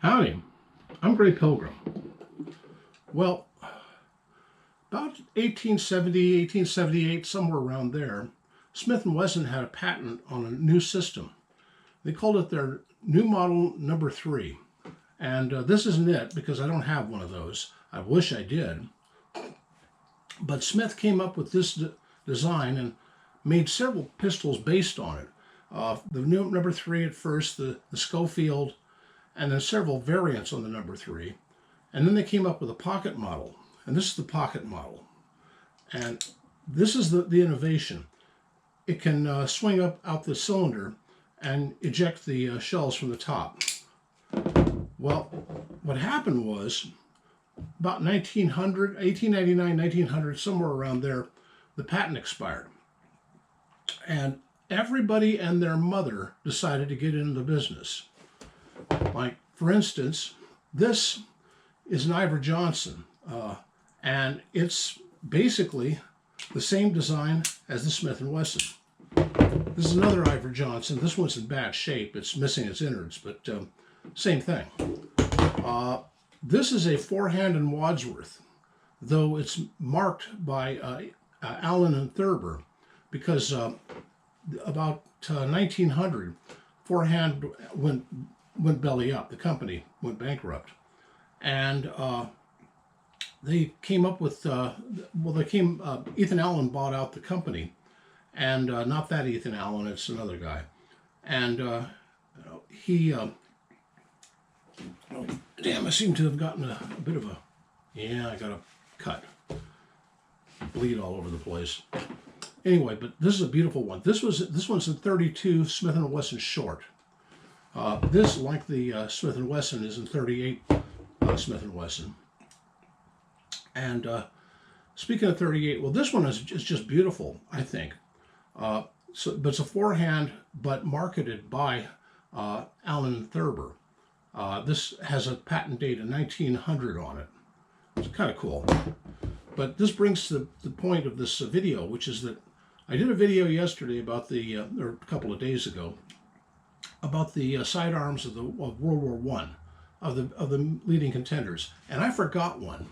Howdy, I'm Grey Pilgrim. Well, about 1870, 1878, somewhere around there, Smith & Wesson had a patent on a new system. They called it their new model number 3. And this isn't it because I don't have one of those. I wish I did. But Smith came up with this design and made several pistols based on it. The new number 3 at first, the Schofield, and then several variants on the number 3. And then they came up with a pocket model. And this is the pocket model. And this is the innovation. It can swing up out the cylinder and eject the shells from the top. Well, what happened was, about 1900, 1899, 1900, somewhere around there, the patent expired. And everybody and their mother decided to get into the business. Like, for instance, this is an Iver Johnson, and it's basically the same design as the Smith & Wesson. This is another Iver Johnson. This one's in bad shape. It's missing its innards, but same thing. This is a four-hand in Wadsworth, though it's marked by Allen and Thurber, because about 1900, four-hand went belly up. The company went bankrupt, and they came up with Ethan Allen bought out the company, and not that Ethan Allen, it's another guy, and he oh, damn, I seem to have gotten a bit of a, yeah, I got a cut, bleed all over the place. Anyway, but this is a beautiful one. This one's in 32 Smith & Wesson short. This, like the Smith & Wesson, is in 38 Smith & Wesson. And speaking of 38, well, this one is just beautiful, I think. But it's a four-hand, but marketed by Allen Thurber. This has a patent date of 1900 on it. It's kind of cool. But this brings to the point of this video, which is that I did a video yesterday about the, or a couple of days ago, about the sidearms of World War I, of the leading contenders, and I forgot one.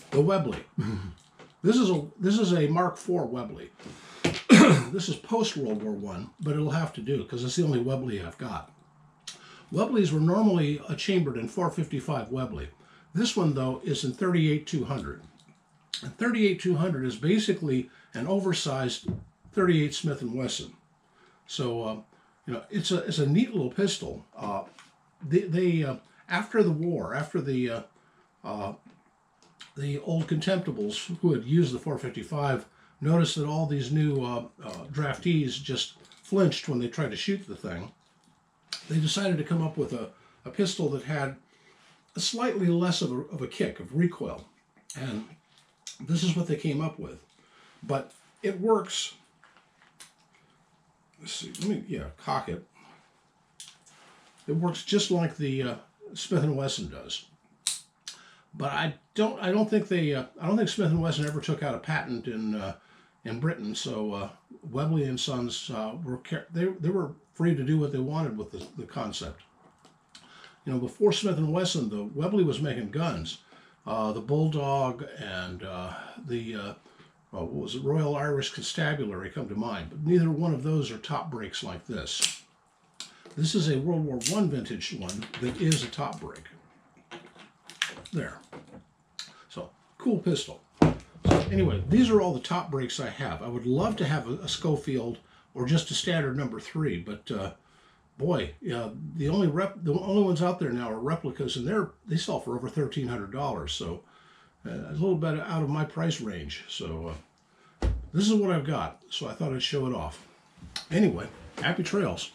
The Webley. This is a Mark IV Webley. This is post World War I, but it'll have to do because it's the only Webley I've got. Webleys were normally chambered in 455 Webley. This one, though, is in 38-200. And 38-200 is basically an oversized 38 Smith & Wesson. So, you know, it's a neat little pistol. They after the war, after the old contemptibles who had used the 455 noticed that all these new draftees just flinched when they tried to shoot the thing. They decided to come up with a pistol that had a slightly less of a kick, of recoil. And this is what they came up with. But it works. Let's see, cock it. It works just like the Smith & Wesson does. But I don't think Smith & Wesson ever took out a patent in Britain. So Webley and Sons they were free to do what they wanted with the concept. You know, before Smith & Wesson, though, Webley was making guns. The Bulldog and what was it, Royal Irish Constabulary come to mind, but neither one of those are top breaks like this. This is a World War I vintage one that is a top break. There. So, cool pistol. So, anyway, these are all the top breaks I have. I would love to have a Schofield or just a standard number 3, but boy, the only ones out there now are replicas, and they sell for over $1,300. So a little bit out of my price range. So this is what I've got. So I thought I'd show it off. Anyway, happy trails.